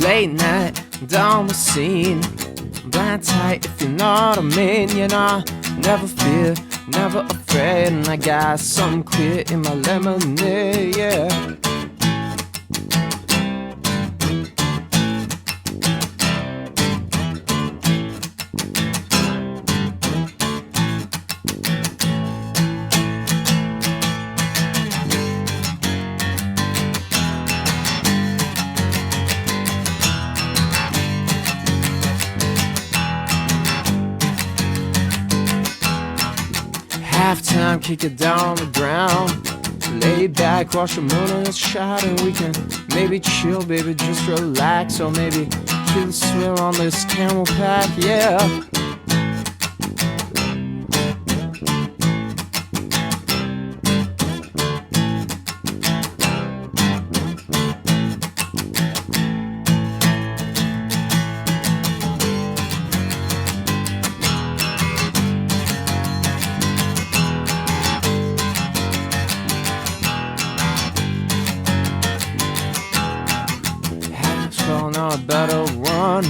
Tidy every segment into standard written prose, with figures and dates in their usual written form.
Late night, down the scene, blind tight if you know what I mean. You know, never fear, never afraid, and I got something clear in my lemonade, yeah. Halftime, kick it down on the ground. Lay back, watch the moon in its shadow. We can maybe chill, baby, just relax. Or maybe kill the swill on this camel pack, yeah. Now I better run.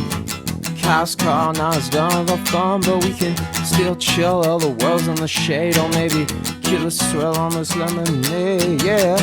Cows call, now it's done with our fun, but we can still chill. All the world's in the shade, or maybe kill a swell on this lemonade, yeah.